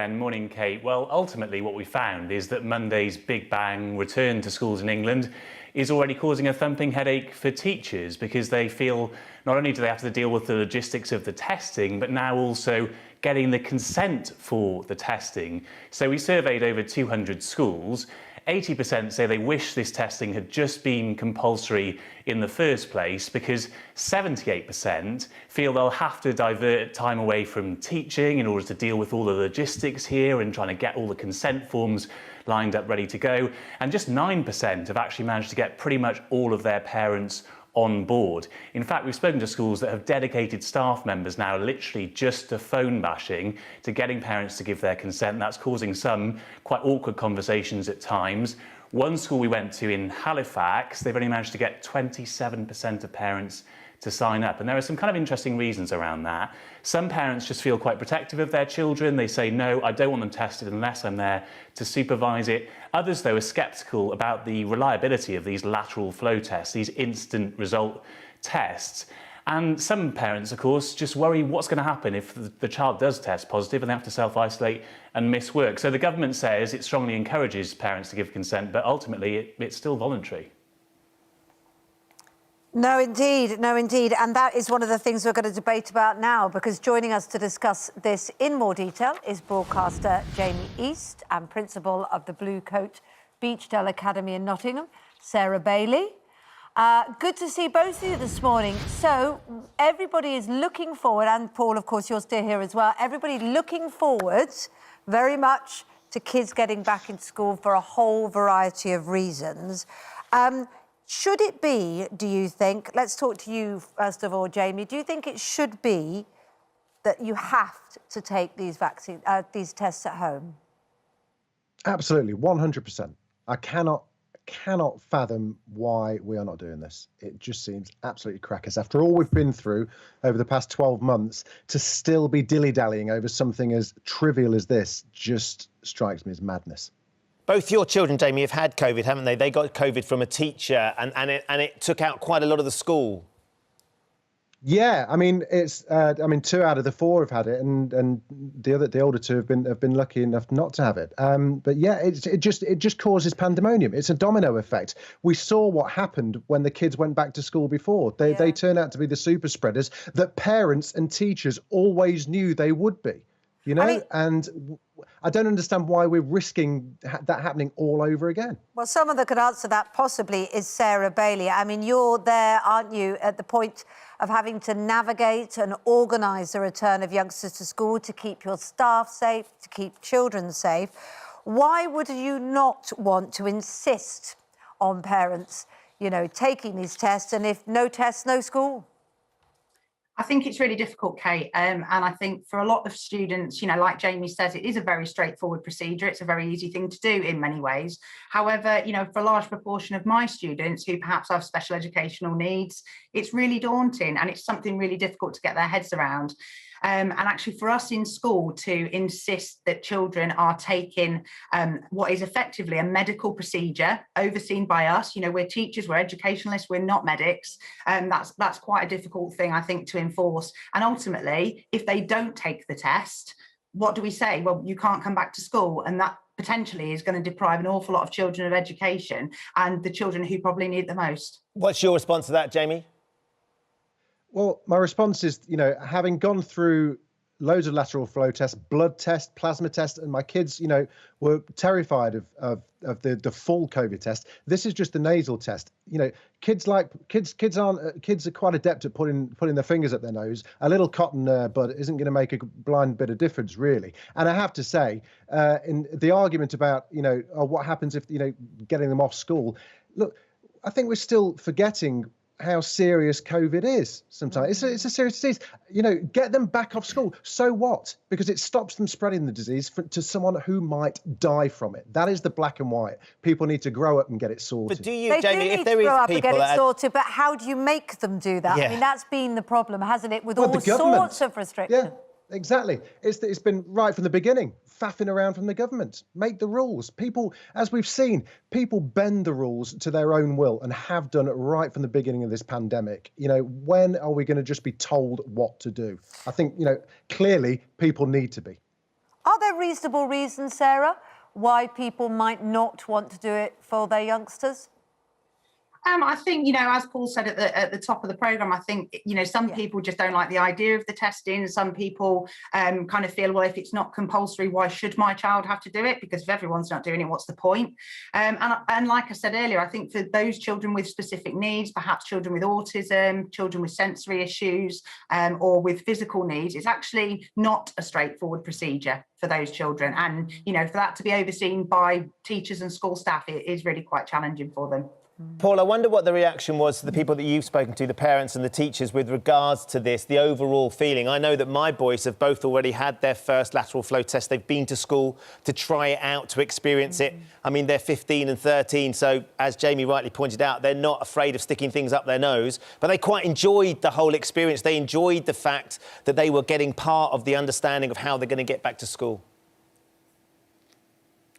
Ben. Morning, Kate. Well, ultimately what we found is that Monday's big bang return to schools in England is already causing a thumping headache for teachers because they feel not only do they have to deal with the logistics of the testing, but now also getting the consent for the testing. So we surveyed over 200 schools. 80% say they wish this testing had just been compulsory in the first place because 78% feel they'll have to divert time away from teaching in order to deal with all the logistics here and trying to get all the consent forms lined up ready to go. And just 9% have actually managed to get pretty much all of their parents on board. In fact, we've spoken to schools that have dedicated staff members now literally just to phone bashing, to getting parents to give their consent. That's causing some quite awkward conversations at times. One school we went to in Halifax, they've only managed to get 27% of parents to sign up. And there are some kind of interesting reasons around that. Some parents just feel quite protective of their children. They say, no, I don't want them tested unless I'm there to supervise it. Others, though, are sceptical about the reliability of these lateral flow tests, these instant result tests. And some parents, of course, just worry what's going to happen if the child does test positive and they have to self-isolate and miss work. So the government says it strongly encourages parents to give consent, but ultimately it's still voluntary. No, indeed. No, indeed. And that is one of the things we're going to debate about now, because joining us to discuss this in more detail is broadcaster Jamie East and principal of the Blue Coat Beechdale Academy in Nottingham, Sarah Bailey. Good to see both of you this morning. So everybody is looking forward, and Paul, of course, you're still here as well. Everybody looking forward very much to kids getting back in school for a whole variety of reasons. Should it be, do you think, let's talk to you first of all, Jamie, do you think it should be that you have to take these tests at home? Absolutely, 100%. I cannot fathom why we are not doing this. It just seems absolutely crackers. After all we've been through over the past 12 months, to still be dilly-dallying over something as trivial as this just strikes me as madness. Both your children, Jamie, have had COVID, haven't they? They got COVID from a teacher, and it took out quite a lot of the school. Yeah, I mean, it's 2 out of the 4 have had it, and the older 2 have been lucky enough not to have it. But yeah, it just causes pandemonium. It's a domino effect. We saw what happened when the kids went back to school before. They turn out to be the super spreaders that parents and teachers always knew they would be. You know, and I don't understand why we're risking that happening all over again. Well, someone that could answer that possibly is Sarah Bailey. I mean, you're there, aren't you, at the point of having to navigate and organise the return of youngsters to school to keep your staff safe, to keep children safe. Why would you not want to insist on parents, you know, taking these tests, and if no tests, no school? I think it's really difficult, Kate, and I think for a lot of students, you know, like Jamie says, it is a very straightforward procedure. It's a very easy thing to do in many ways. However, you know, for a large proportion of my students who perhaps have special educational needs, it's really daunting and it's something really difficult to get their heads around. And actually for us in school to insist that children are taking what is effectively a medical procedure overseen by us, you know, we're teachers, we're educationalists, we're not medics, that's quite a difficult thing, I think, to enforce. And ultimately, if they don't take the test, what do we say? Well, you can't come back to school, and that potentially is going to deprive an awful lot of children of education and the children who probably need it the most. What's your response to that, Jamie? Well, my response is, you know, having gone through loads of lateral flow tests, blood tests, plasma tests, and my kids, you know, were terrified of the full COVID test. This is just the nasal test. You know, kids are quite adept at putting their fingers up their nose. A little cotton bud isn't going to make a blind bit of difference, really. And I have to say, in the argument about, you know, what happens if, you know, getting them off school, look, I think we're still forgetting how serious COVID is sometimes. It's a serious disease. You know, get them back off school. So what? Because it stops them spreading the disease to someone who might die from it. That is the black and white. People need to grow up and get it sorted. But do you, Jamie, if there is people and get it sorted, but how do you make them do that? Yeah. I mean, that's been the problem, hasn't it, with all sorts of restrictions? Yeah. Exactly. It's been right from the beginning, faffing around from the government. Make the rules. People, as we've seen, people bend the rules to their own will and have done it right from the beginning of this pandemic. You know, when are we going to just be told what to do? I think, you know, clearly people need to be. Are there reasonable reason, Sarah, why people might not want to do it for their youngsters? I think, as Paul said at the top of the programme, I think, some people just don't like the idea of the testing. Some people kind of feel, well, if it's not compulsory, why should my child have to do it? Because if everyone's not doing it, what's the point? And like I said earlier, I think for those children with specific needs, perhaps children with autism, children with sensory issues, or with physical needs, it's actually not a straightforward procedure for those children. And, for that to be overseen by teachers and school staff, it is really quite challenging for them. Paul, I wonder what the reaction was to the people that you've spoken to, the parents and the teachers, with regards to this, the overall feeling. I know that my boys have both already had their first lateral flow test. They've been to school to try it out, to experience it. I mean, they're 15 and 13, so as Jamie rightly pointed out, they're not afraid of sticking things up their nose, but they quite enjoyed the whole experience. They enjoyed the fact that they were getting part of the understanding of how they're going to get back to school.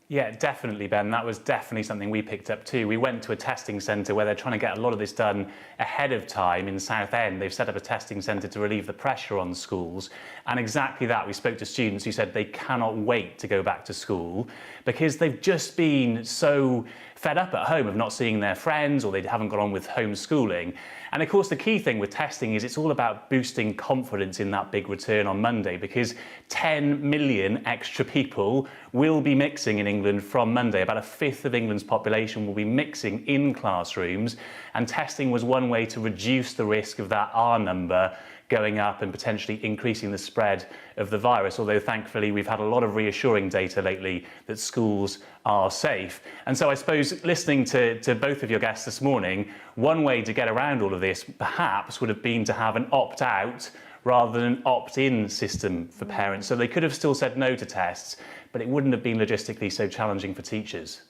Yeah, definitely, Ben. That was definitely something we picked up too. We went to a testing centre where they're trying to get a lot of this done ahead of time in Southend. They've set up a testing centre to relieve the pressure on schools. And exactly that, we spoke to students who said they cannot wait to go back to school because they've just been so fed up at home of not seeing their friends, or they haven't got on with homeschooling. And of course, the key thing with testing is it's all about boosting confidence in that big return on Monday, because 10 million extra people will be mixing in England from Monday. About a fifth of England's population will be mixing in classrooms, and testing was one way to reduce the risk of that R number going up and potentially increasing the spread of the virus, although thankfully we've had a lot of reassuring data lately that schools are safe. And so I suppose listening to both of your guests this morning, one way to get around all of this perhaps would have been to have an opt-out rather than an opt-in system for parents. So they could have still said no to tests, but it wouldn't have been logistically so challenging for teachers.